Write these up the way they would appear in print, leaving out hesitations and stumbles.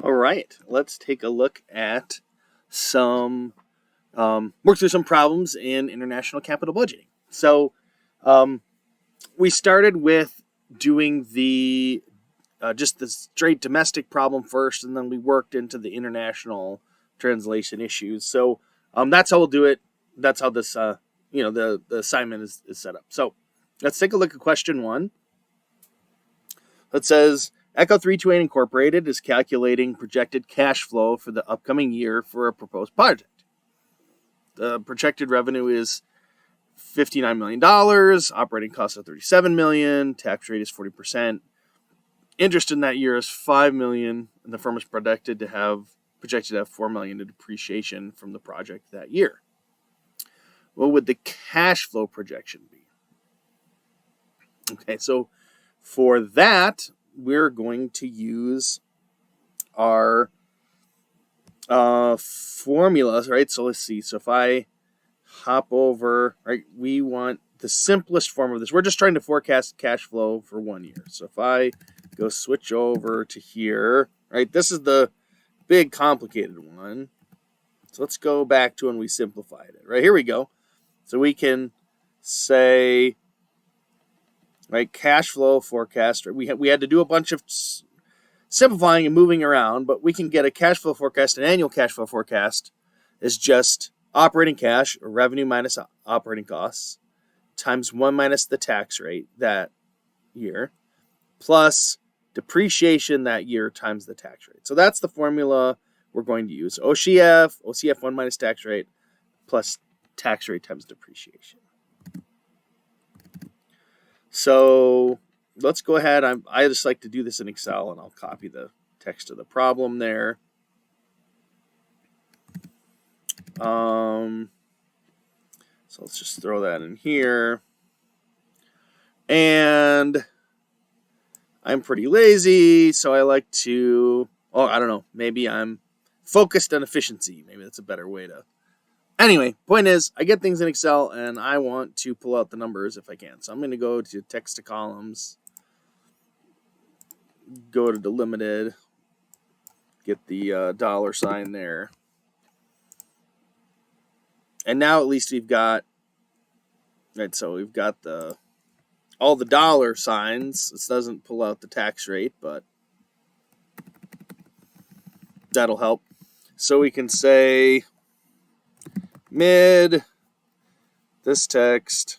All right, let's take a look at work through some problems in international capital budgeting. So we started with doing the just the straight domestic problem first, and then we worked into the international translation issues. So that's how we'll do it. That's how this the assignment is set up. So let's take a look at question 1. It says Echo 328 Incorporated is calculating projected cash flow for the upcoming year for a proposed project. The projected revenue is $59 million, operating costs are $37 million, tax rate is 40%. Interest in that year is $5 million, and the firm is projected to have $4 million in depreciation from the project that year. What would the cash flow projection be? Okay, so for that, we're going to use our formulas, right? So let's see. So if I hop over, right, we want the simplest form of this. We're just trying to forecast cash flow for 1 year. So if I go switch over to here, right, this is the big complicated one. So let's go back to when we simplified it. Right, here we go. So we can say, right, cash flow forecast. We had to do a bunch of simplifying and moving around, but we can get a cash flow forecast. An annual cash flow forecast is just operating cash, or revenue minus operating costs, times 1 minus the tax rate that year, plus depreciation that year times the tax rate. So that's the formula we're going to use. OCF 1 minus tax rate, plus tax rate times depreciation. So let's go ahead. I just like to do this in Excel, and I'll copy the text of the problem there. So let's just throw that in here. And I'm pretty lazy, so I like to, I don't know, maybe I'm focused on efficiency. Maybe that's a better way to. Anyway, point is, I get things in Excel, and I want to pull out the numbers if I can. So I'm going to go to text to columns, go to delimited, get the dollar sign there. And now at least we've got, right, so we've got all the dollar signs. This doesn't pull out the tax rate, but that'll help. So we can say mid this text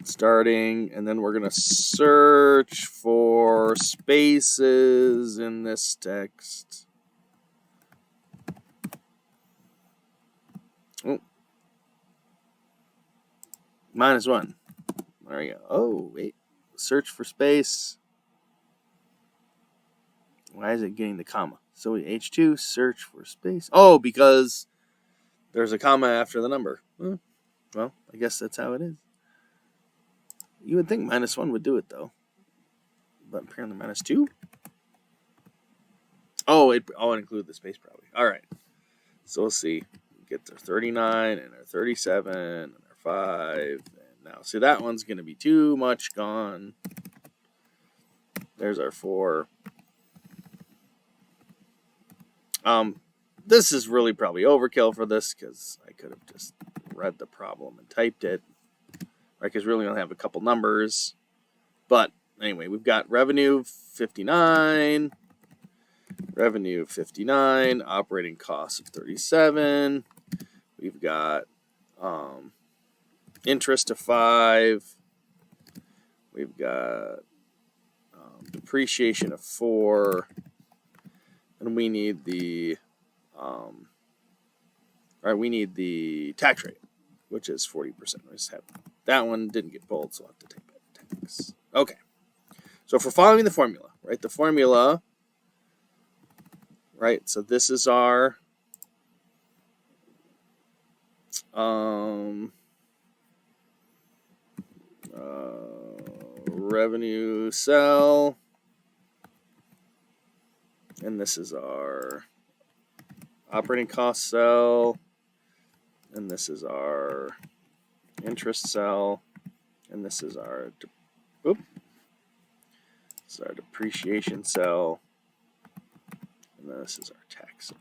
starting, and then we're going to search for spaces in this text. Oh. -1. There we go. Oh, wait. Search for space. Why is it getting the comma? So H2, search for space. Oh, because there's a comma after the number. Well, I guess that's how it is. You would think -1 would do it, though. But apparently -2. Oh, it include the space probably. All right. So we'll see. Get their 39 and their 37 and their 5. And now, see, that one's going to be too much gone. There's our 4. This is really probably overkill for this, because I could have just read the problem and typed it. Right, because we really only have a couple numbers. But anyway, we've got revenue 59, operating costs of 37. We've got interest of 5. We've got depreciation of 4. And we need the tax rate, which is 40%. We just have that one didn't get pulled, so I'll have to take that tax. Okay. So if we're following the formula, right? The formula, right? So this is our revenue cell, and this is our operating cost cell, and this is our interest cell, and this is our depreciation cell, And this is our tax.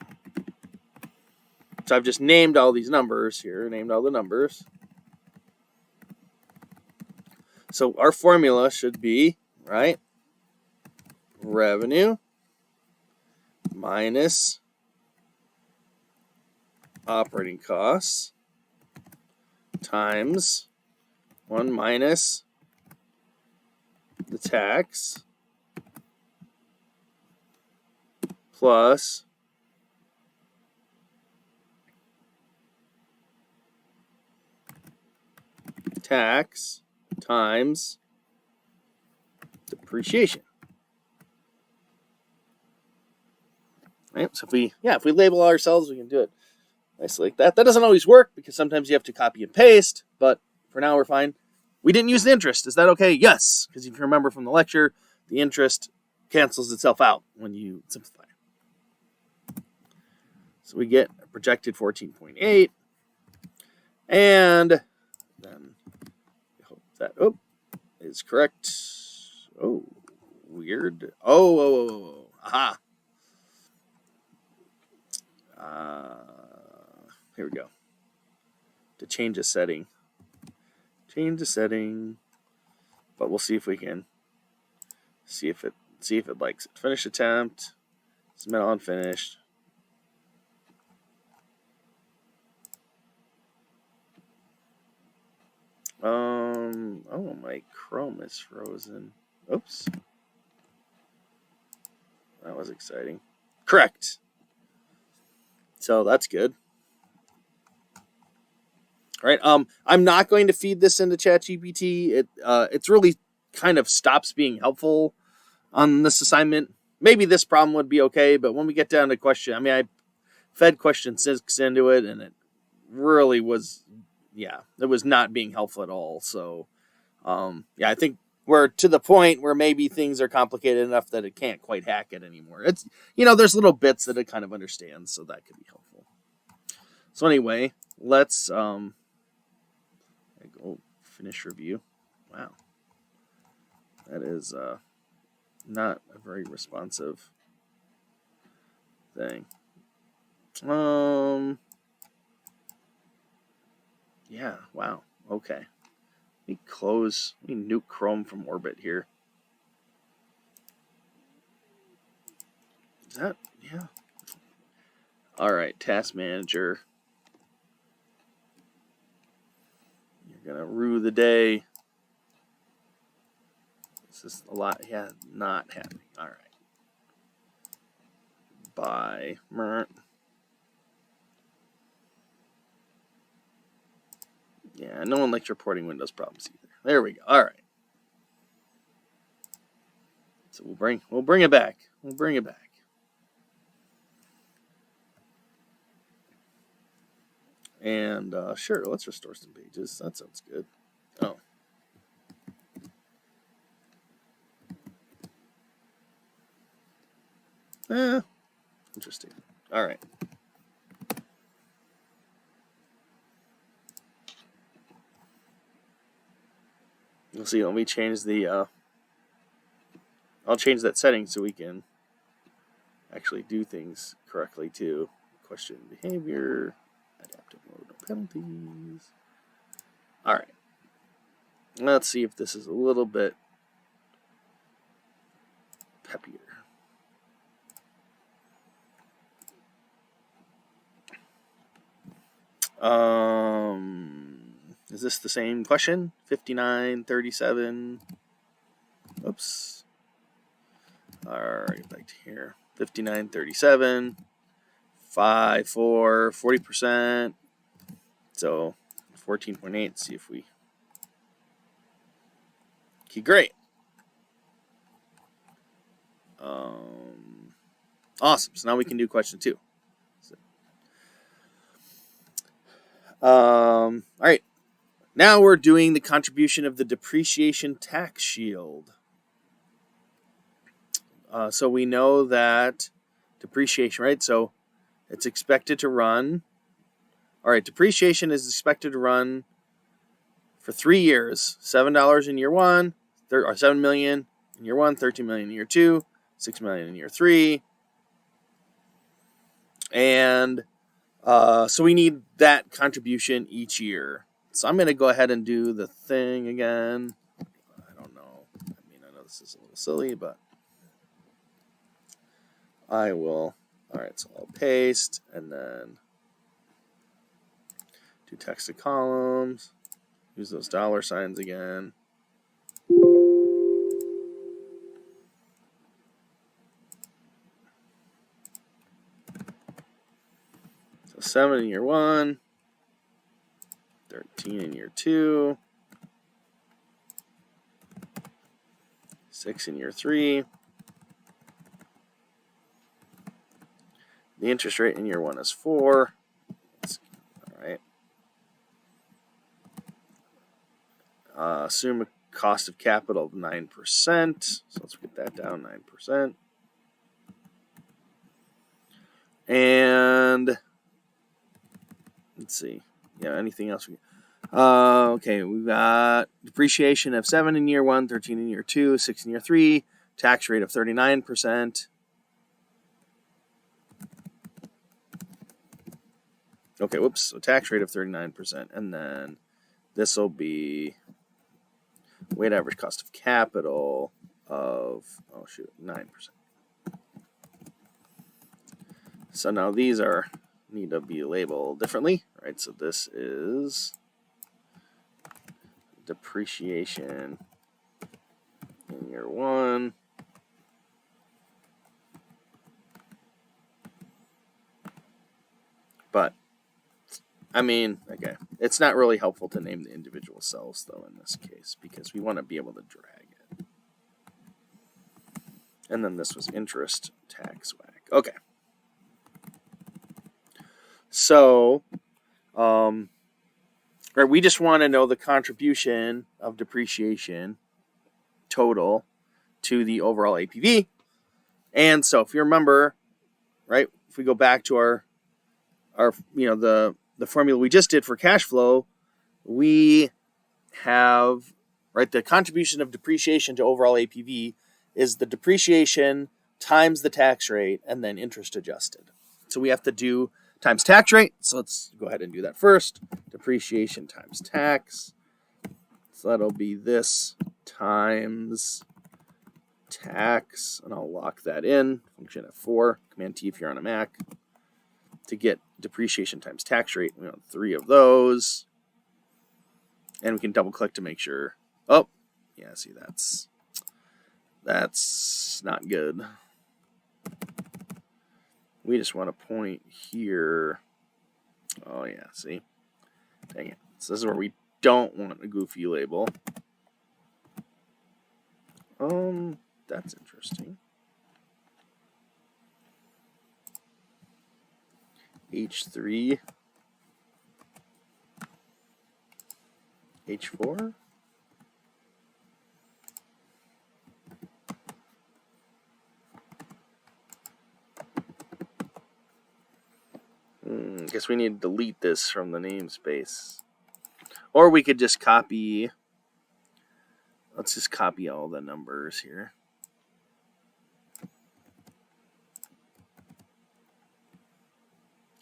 So I've just named all these numbers here, named all the numbers. So our formula should be, right, revenue minus operating costs times 1 minus the tax plus tax times depreciation. Right? So if we label ourselves, we can do it nicely like that. That doesn't always work because sometimes you have to copy and paste, but for now we're fine. We didn't use the interest. Is that okay? Yes, because if you remember from the lecture, the interest cancels itself out when you simplify. So we get a projected 14.8, and then I hope that is correct. Oh, weird. Aha. Here we go. To change a setting. Change the setting. But we'll see if we can see if it likes it. Finish attempt. Submit on finished. Oh, my Chrome is frozen. Oops. That was exciting. Correct. So that's good. All right. I'm not going to feed this into ChatGPT. It's really kind of stops being helpful on this assignment. Maybe this problem would be okay, but when we get down to question, I mean, I fed question 6 into it, and it really was, it was not being helpful at all. So, I think we're to the point where maybe things are complicated enough that it can't quite hack it anymore. It's, there's little bits that it kind of understands, so that could be helpful. So anyway, let's go finish review. Wow. That is not a very responsive thing. Yeah, wow. Okay. Let me nuke Chrome from orbit here. Is that, yeah. All right, task manager. You're going to rue the day. This is a lot, not happening. All right. Bye. Yeah, no one likes reporting Windows problems either. There we go. All right. So we'll bring it back. We'll bring it back. And sure, let's restore some pages. That sounds good. Oh. Interesting. All right. You'll see. Let me change the. I'll change that setting so we can actually do things correctly too. Question behavior, adaptive mode, no penalties. All right. Let's see if this is a little bit peppier. Is this the same question? 5937. Oops. All right, back to here. 5937. 5, 4, 40%. So 14.8. See if we. Okay, great. Awesome. So now we can do question 2. All right. Now we're doing the contribution of the depreciation tax shield. So we know that depreciation, right? So it's expected to run. All right, depreciation is expected to run for 3 years. $7 in year 1, or $7 million in year 1, $13 million in year 2, $6 million in year 3. And so we need that contribution each year. So I'm going to go ahead and do the thing again. I don't know. I mean, I know this is a little silly, but I will. All right, so I'll paste and then do text to columns. Use those dollar signs again. So 7 in year 1, 13 in year 2, 6 in year 3. The interest rate in year 1 is 4. All right. Assume a cost of capital of 9%. So let's get that down, 9%. And let's see. Yeah, anything else? Okay, we've got depreciation of 7 in year 1, 13 in year 2, 6 in year 3, tax rate of 39%. Okay, whoops. So tax rate of 39%. And then this will be weighted average cost of capital of, 9%. So now these need to be labeled differently, right? So this is depreciation in year 1. But, I mean, okay, it's not really helpful to name the individual cells, though, in this case, because we want to be able to drag it. And then this was interest tax whack. Okay. So, right, we just want to know the contribution of depreciation total to the overall APV. And so if you remember, right, if we go back to our the formula we just did for cash flow, we have, right, the contribution of depreciation to overall APV is the depreciation times the tax rate and then interest adjusted. So we have to do times tax rate. So let's go ahead and do that first. Depreciation times tax. So that'll be this times tax, and I'll lock that in. Function F4, Command T if you're on a Mac. To get depreciation times tax rate, we want 3 of those. And we can double click to make sure. Oh, yeah, see, that's not good. We just want to point here. Oh, yeah, see? Dang it. So this is where we don't want a goofy label. That's interesting. H3, H4. Guess we need to delete this from the namespace. Or we could just copy. Let's just copy all the numbers here.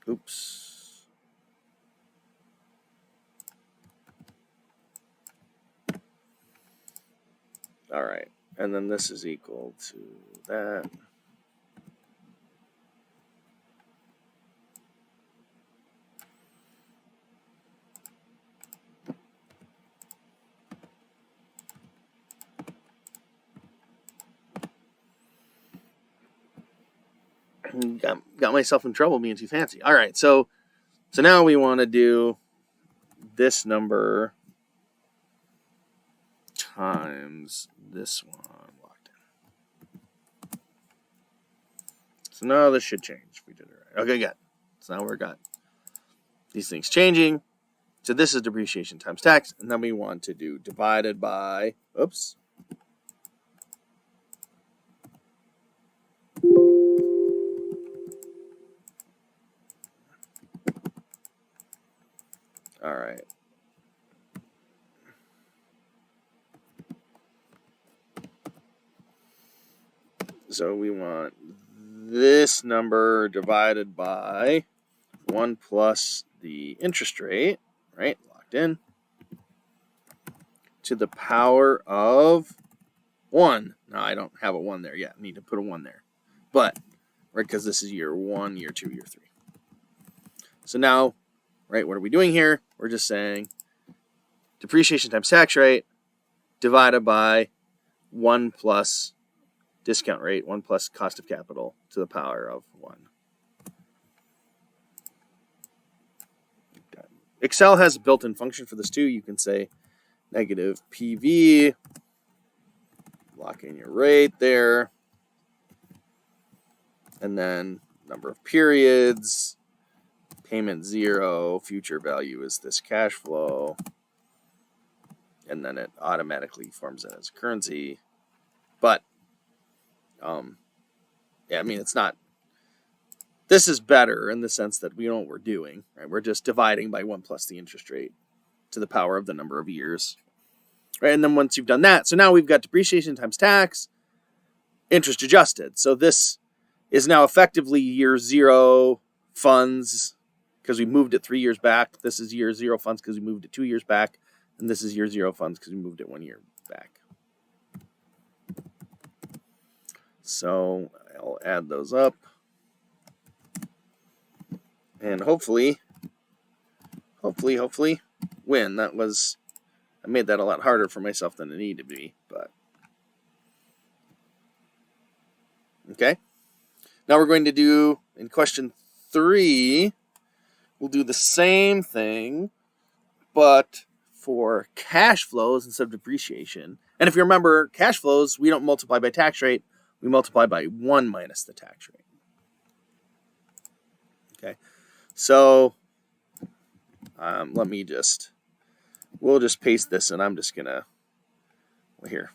Oops. All right. And then this is equal to that. Got myself in trouble being too fancy. All right, so now we want to do this number times this one locked in. So now this should change. We did it right. Okay, good. So now we've got these things changing. So this is depreciation times tax, and then we want to do divided by, oops. All right. So we want this number divided by 1 plus the interest rate, right, locked in, to the power of 1. Now, I don't have a 1 there yet. I need to put a 1 there. But, right, because this is year 1, year 2, year 3. So now, right, what are we doing here? We're just saying depreciation times tax rate divided by 1 plus discount rate, 1 plus cost of capital to the power of 1. Excel has a built-in function for this too. You can say negative PV, lock in your rate there, and then number of periods, payment 0, future value is this cash flow, and then it automatically forms it as a currency. But yeah, I mean, it's not, this is better in the sense that we know what we're doing, right? We're just dividing by 1 plus the interest rate to the power of the number of years, right? And then once you've done that, so now we've got depreciation times tax, interest adjusted. So this is now effectively year 0 funds because we moved it 3 years back. This is year 0 funds because we moved it 2 years back. And this is year 0 funds because we moved it 1 year back. So I'll add those up. And hopefully win. That was, I made that a lot harder for myself than it needed to be, but okay. Now we're going to do, in question 3, we'll do the same thing, but for cash flows instead of depreciation. And if you remember, cash flows, we don't multiply by tax rate, we multiply by 1 minus the tax rate. Okay, so we'll just paste this, and I'm just gonna, well, here,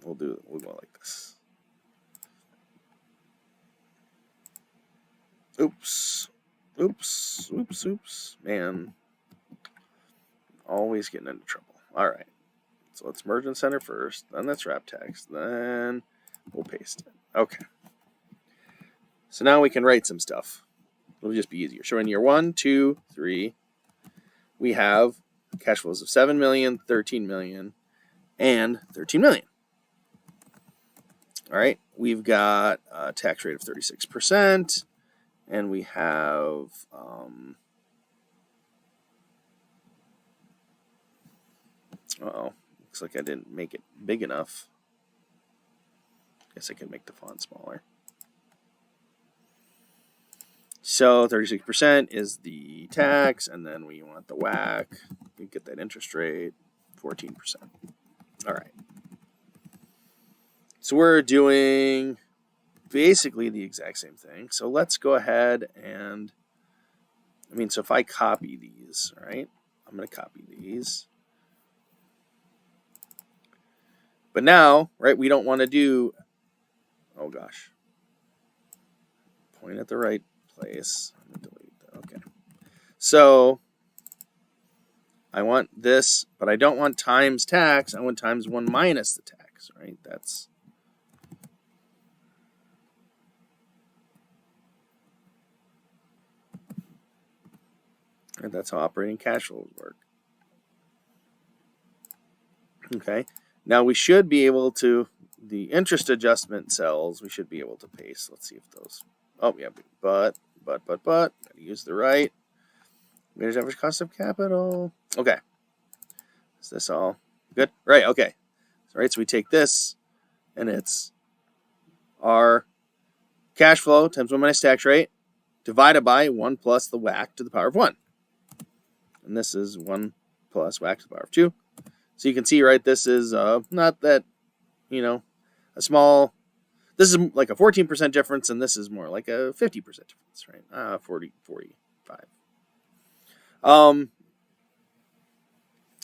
we'll go like this. Oops, man, always getting into trouble. All right, so let's merge and center first, then let's wrap text, then we'll paste it. Okay, so now we can write some stuff. It'll just be easier. So in year 1, 2, 3, we have cash flows of 7 million, 13 million, and 13 million. All right, we've got a tax rate of 36%, and we have looks like I didn't make it big enough. Guess I can make the font smaller. So 36% is the tax, and then we want the WACC. We get that interest rate, 14%. All right. So we're doing basically the exact same thing. So let's go ahead and, so if I copy these, right? I'm going to copy these. But now, right, we don't want to do, oh gosh, point at the right place. I'm going to delete that. Okay. So I want this, but I don't want times tax. I want times 1 minus the tax, right? That's how operating cash flows work. Okay. Now we should be able to, the interest adjustment cells, we should be able to paste. Let's see if those, oh yeah, but, gotta use the right. Weighted average cost of capital. Okay. Is this all good? Right, okay. So, right, so we take this, and it's our cash flow times 1 minus tax rate divided by 1 plus the WACC to the power of 1. And this is 1 plus WACC to the power of 2. So you can see, right, this is not that, a small, this is like a 14% difference, and this is more like a 50% difference, right? 45.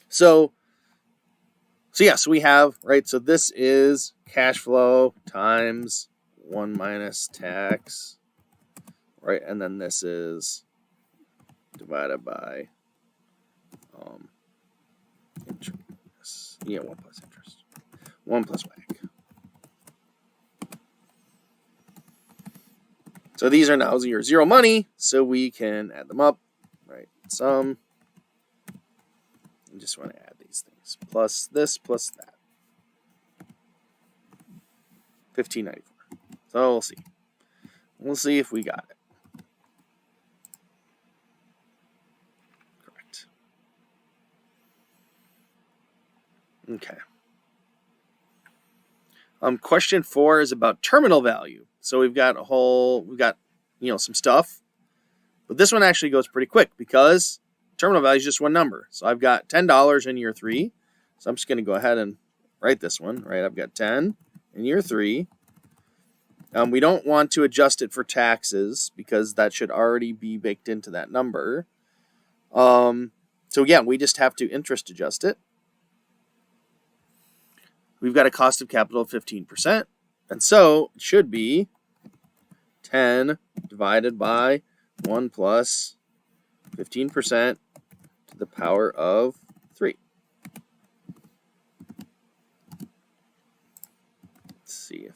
So yeah, so we have, right, so this is cash flow times 1 minus tax, right, and then this is divided by interest. Yeah, 1 plus interest. 1 plus WACC. So these are now your zero money, so we can add them up, right? Sum. I just want to add these things. Plus this, plus that. 1594. So we'll see. We'll see if we got it. Correct. Okay. Question 4 is about terminal value. So we've got some stuff, but this one actually goes pretty quick because terminal value is just one number. So I've got $10 in year 3. So I'm just going to go ahead and write this one, right? I've got 10 in year 3. We don't want to adjust it for taxes because that should already be baked into that number. So yeah, we just have to interest adjust it. We've got a cost of capital of 15%. And so it should be 10 divided by 1 plus 15% to the power of 3. Let's see if...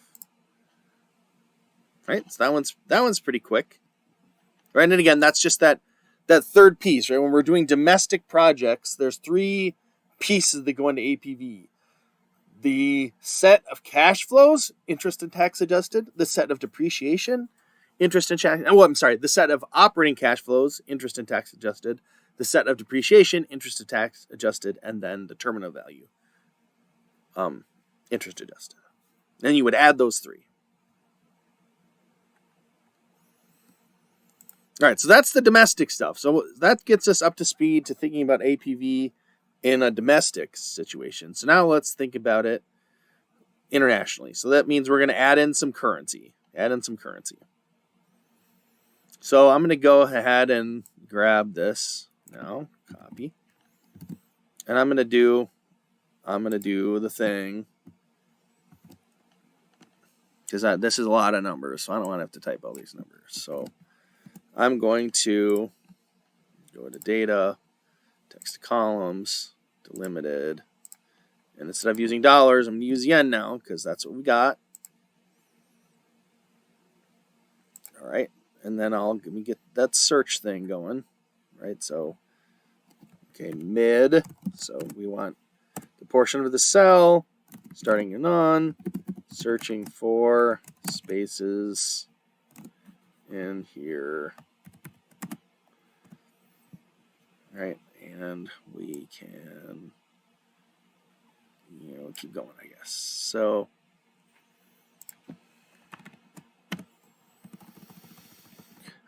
Right, so that one's pretty quick. Right, and again, that's just that third piece, right? When we're doing domestic projects, there's 3 pieces that go into APV. The set of cash flows, interest and tax adjusted, the set of depreciation, interest and tax, the set of operating cash flows, interest and tax adjusted, the set of depreciation, interest and tax adjusted, and then the terminal value, interest adjusted. Then you would add those 3. All right, so that's the domestic stuff. So that gets us up to speed to thinking about APV in a domestic situation. So now let's think about it internationally. So that means we're going to add in some currency. So I'm going to go ahead and grab this now, copy. And I'm going to do the thing, because this is a lot of numbers, so I don't want to have to type all these numbers. So I'm going to go to data, text to columns, delimited, and instead of using dollars, I'm going to use yen now because that's what we got. All right, and then let me get that search thing going, right? So, okay, mid. So we want the portion of the cell starting in on, searching for spaces in here. Right, and we can, keep going, I guess. So, all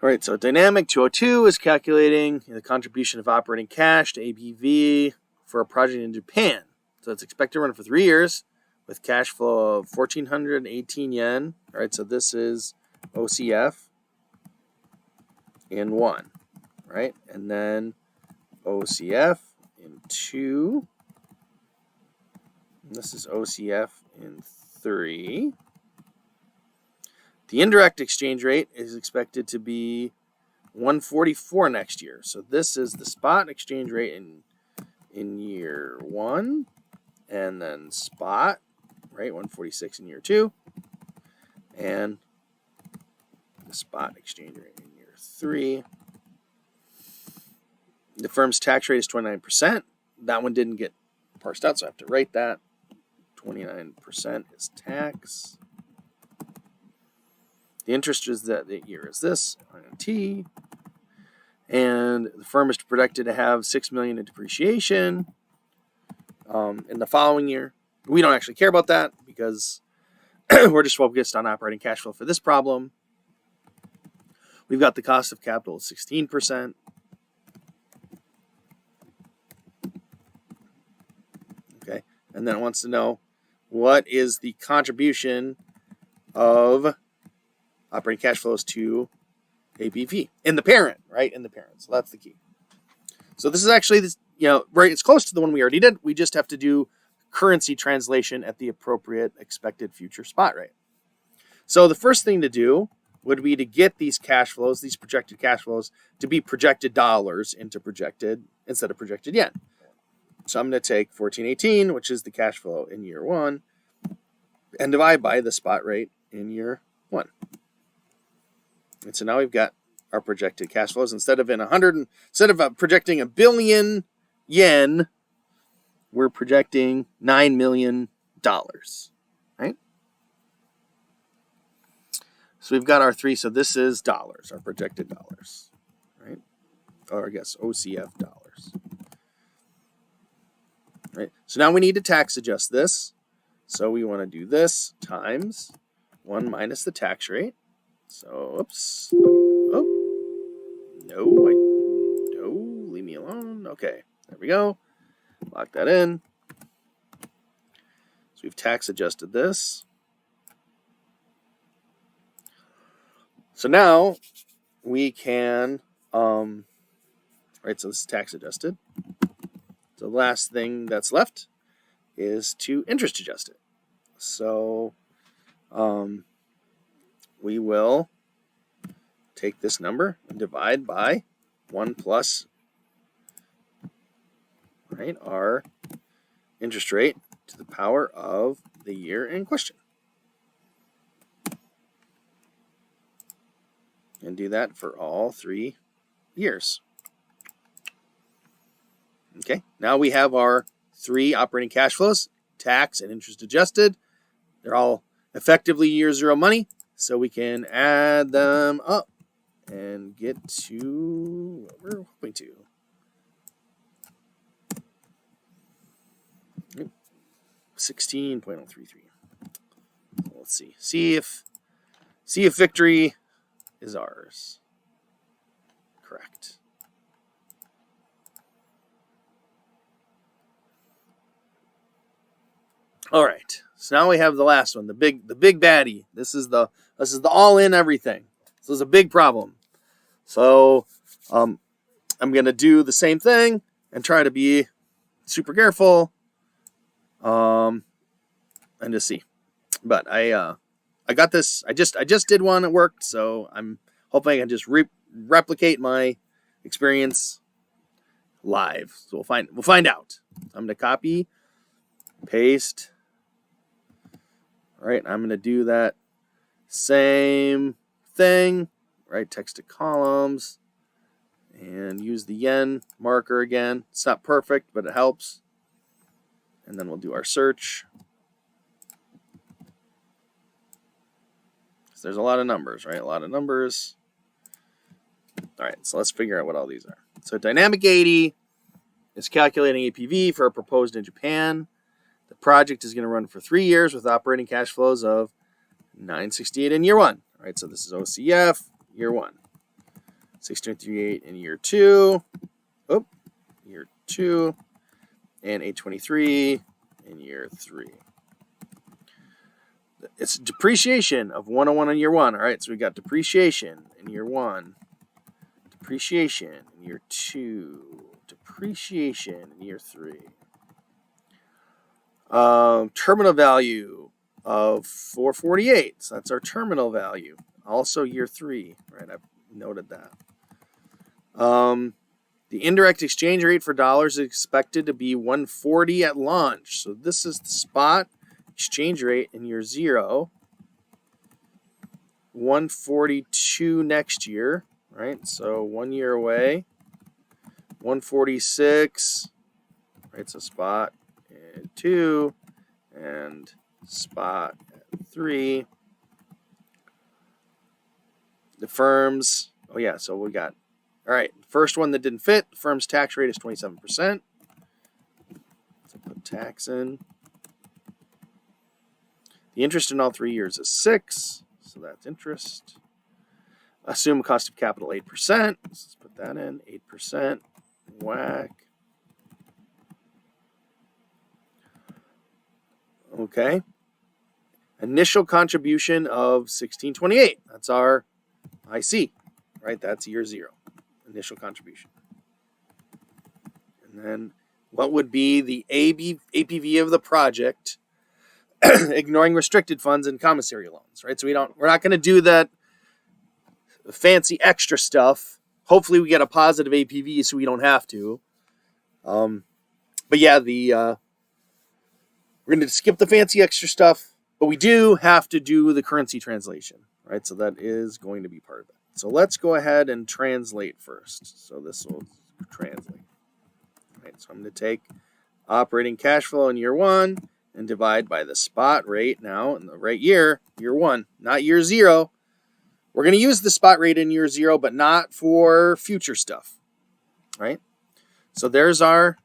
right, so dynamic 202 is calculating the contribution of operating cash to APV for a project in Japan. So it's expected to run for 3 years with cash flow of 1,418 yen. All right, so this is OCF in 1, right? And then OCF in 2. And this is OCF in 3. The indirect exchange rate is expected to be 144 next year. So this is the spot exchange rate in year 1, and then spot, right, 146 in year 2, and the spot exchange rate in year 3. The firm's tax rate is 29%. That one didn't get parsed out, so I have to write that. 29% is tax. The interest is that the year is this, INT. And the firm is projected to have $6 million in depreciation in the following year. We don't actually care about that because we're just focused on operating cash flow for this problem. We've got the cost of capital of 16%. Okay, and then it wants to know what is the contribution of operating cash flows to APV in the parent, right? In the parent. So that's the key. So this is actually right. It's close to the one we already did. We just have to do currency translation at the appropriate expected future spot rate. So the first thing to do would be to get these cash flows, these projected cash flows, to be projected dollars instead of projected yen. So I'm going to take 1418, which is the cash flow in year 1, and divide by the spot rate in year 1. And so now we've got our projected cash flows. Instead of projecting 1 billion yen, we're projecting $9 million, right? So we've got our three. So this is dollars, our projected dollars, right? Or I guess OCF dollars. Right. So now we need to tax adjust this. So we want to do this times 1 minus the tax rate. So, oops. Oh, no, leave me alone. Okay, there we go. Lock that in. So we've tax adjusted this. So now we can, right, so this is tax adjusted. The last thing that's left is to interest adjust it. So we will take this number and divide by 1 plus, right, our interest rate to the power of the year in question. And do that for all 3 years. Okay, now we have our 3 operating cash flows, tax and interest adjusted. They're all effectively year 0 money, so we can add them up and get to what we're hoping to. 16.033. Let's see. See if victory is ours. Correct. All right. So now we have the last one, the big baddie. This is the all in everything. This is a big problem. So I'm gonna do the same thing and try to be super careful. And just see. But I got this. I just did one. It worked. So I'm hoping I can just replicate my experience live. So we'll find out. I'm gonna copy, paste. All right, I'm going to do that same thing, right? Text to columns and use the yen marker again. It's not perfect, but it helps. And then we'll do our search. So there's a lot of numbers, right? A lot of numbers. All right, so let's figure out what all these are. So Dynamic 80 is calculating APV for a proposed in Japan. The project is going to run for 3 years with operating cash flows of $968 in year 1. All right, so this is OCF, year 1. $1638 in year 2. Oh, year 2. And $823 in year 3. It's depreciation of 101 in year 1. All right, so we got depreciation in year 1. Depreciation in year 2. Depreciation in year 3. Terminal value of 448. So that's our terminal value. Also year 3, right? I've noted that. The indirect exchange rate for dollars is expected to be 140 at launch. So this is the spot exchange rate in year 0. 142 next year, right? So 1 year away. 146, right? So spot 2 and spot 3. The firms, oh yeah, so we got, all right, first one that didn't fit, the firm's tax rate is 27%. So put tax in. The interest in all 3 years is 6, so that's interest. Assume a cost of capital 8%. Let's put that in, 8%. Whack. Okay. Initial contribution of 1628. That's our IC, right? That's year 0. Initial contribution. And then what would be the APV of the project, ignoring restricted funds and commissary loans, right? So we're not going to do that fancy extra stuff. Hopefully we get a positive APV so we don't have to. But yeah, we're going to skip the fancy extra stuff, but we do have to do the currency translation, right? So that is going to be part of it. So let's go ahead and translate first. So this will translate. All right, so I'm going to take operating cash flow in year 1 and divide by the spot rate now in the right year 1, not year 0. We're going to use the spot rate in year 0, but not for future stuff, right? So there's our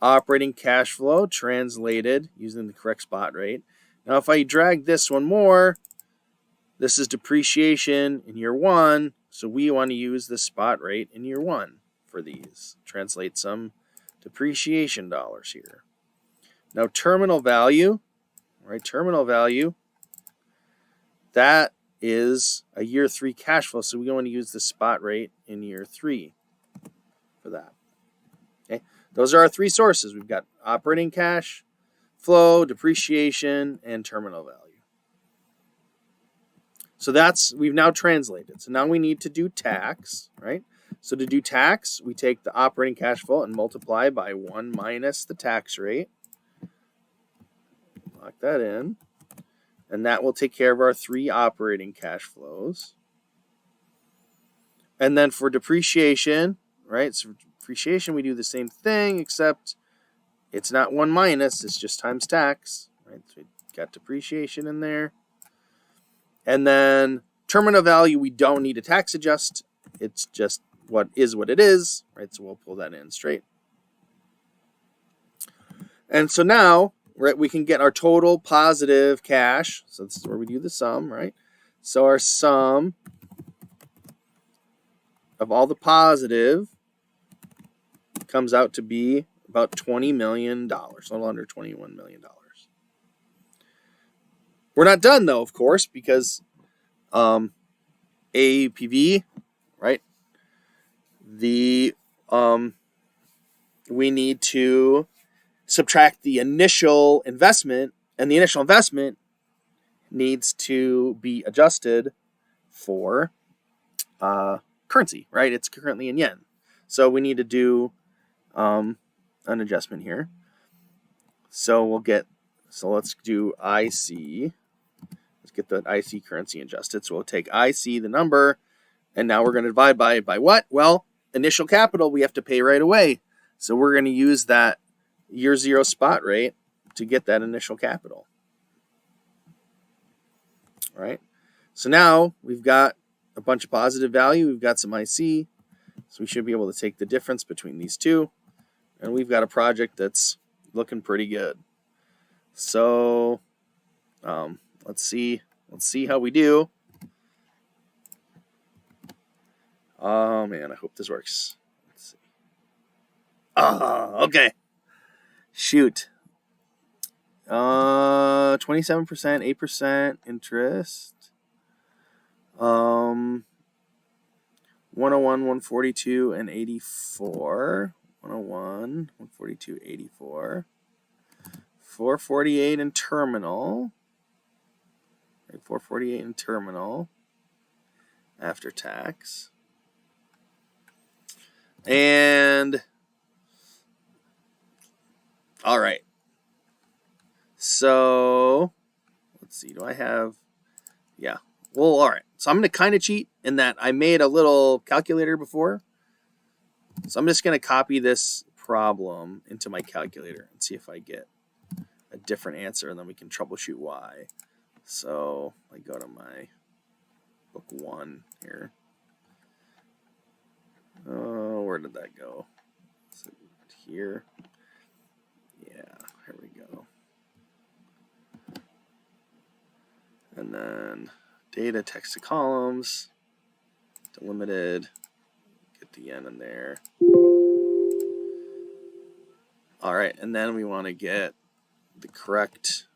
operating cash flow translated using the correct spot rate. Now, if I drag this one more, this is depreciation in year 1, so we want to use the spot rate in year 1 for these. Translate some depreciation dollars here. Now, terminal value, right? Terminal value, that is a year 3 cash flow, so we want to use the spot rate in year 3 for that. Okay, those are our 3 sources. We've got operating cash flow, depreciation, and terminal value. So we've now translated. So now we need to do tax, right? So to do tax, we take the operating cash flow and multiply by 1 minus the tax rate. Lock that in. And that will take care of our 3 operating cash flows. And then for depreciation, right? So for depreciation, we do the same thing, except it's not 1 minus, it's just times tax, right? So we got depreciation in there. And then terminal value, we don't need to tax adjust. It's just what it is, right? So we'll pull that in straight. And so now, right, we can get our total positive cash. So this is where we do the sum, right? So our sum of all the positive comes out to be about $20 million, a little under $21 million. We're not done, though, of course, because APV, right? We need to subtract the initial investment, and the initial investment needs to be adjusted for currency, right? It's currently in yen. So we need to do an adjustment here. So let's do IC. Let's get the IC currency adjusted. So we'll take IC, the number, and now we're going to divide by what? Well, initial capital we have to pay right away. So we're going to use that year 0 spot rate to get that initial capital. All right. So now we've got a bunch of positive value. We've got some IC. So we should be able to take the difference between these two. And we've got a project that's looking pretty good. So let's see how we do. Oh man, I hope this works. Let's see. Okay. Shoot. 27%, 8% interest. 101, 142, and 84. 101, 142, 84. 448 in terminal. 448 in terminal after tax. And all right. So let's see. Do I have? Yeah. Well, all right. So I'm going to kind of cheat in that I made a little calculator before. So I'm just going to copy this problem into my calculator and see if I get a different answer, and then we can troubleshoot why. So I go to my book 1 here. Oh, where did that go? Is it here? Yeah, here we go. And then data, text to columns, delimited, get the yen in there. All right, and then we want to get the correct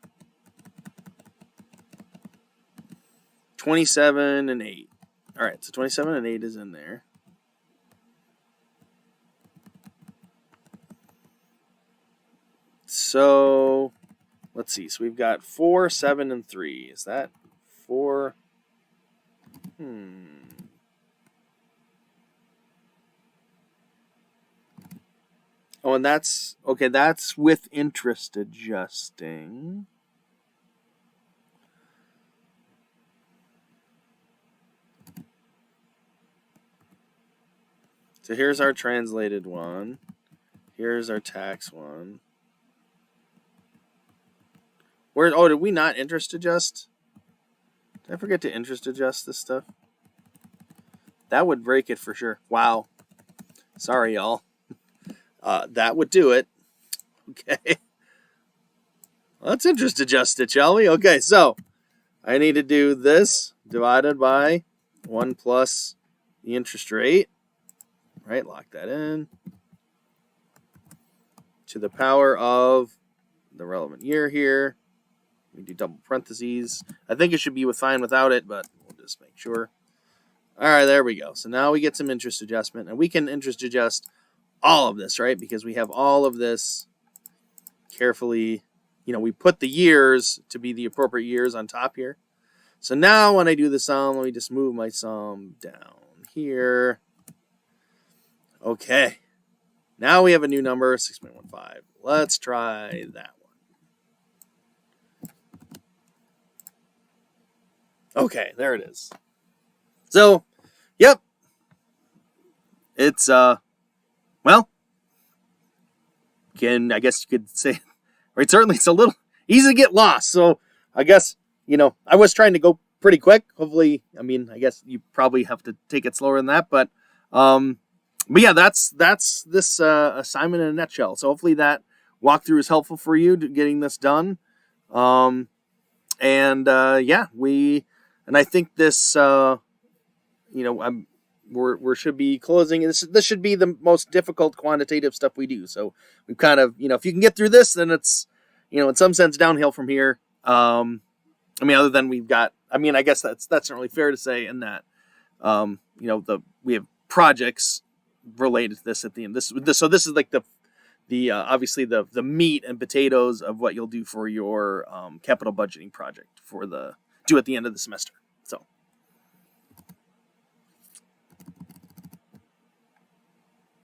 27 and 8. All right, so 27 and 8 is in there. So let's see. So we've got 4, 7, and 3. Is that 4? Oh, and that's okay. That's with interest adjusting. So here's our translated one. Here's our tax one. Did we not interest adjust? Did I forget to interest adjust this stuff? That would break it for sure. Wow. Sorry, y'all. That would do it. Okay. Let's interest adjust it, shall we? Okay, so I need to do this divided by 1 plus the interest rate. Right, lock that in. To the power of the relevant year here. We do double parentheses. I think it should be fine without it, but we'll just make sure. All right, there we go. So now we get some interest adjustment, and we can interest adjust all of this, right? Because we have all of this carefully, we put the years to be the appropriate years on top here. So now when I do the sum, let me just move my sum down here. Okay. Now we have a new number, 6.15. Let's try that one. Okay, there it is. So, yep. It's, I guess you could say, right, certainly it's a little easy to get lost. So, I guess, I was trying to go pretty quick. Hopefully, I guess you probably have to take it slower than that. But yeah, that's this assignment in a nutshell. So, hopefully that walkthrough is helpful for you to getting this done. And I think this, we should be closing. This should be the most difficult quantitative stuff we do. So we've kind of, if you can get through this, then it's, in some sense downhill from here. Other than we've got, I guess that's not really fair to say in that, we have projects related to this at the end. So this is like the obviously the meat and potatoes of what you'll do for your capital budgeting project due at the end of the semester. So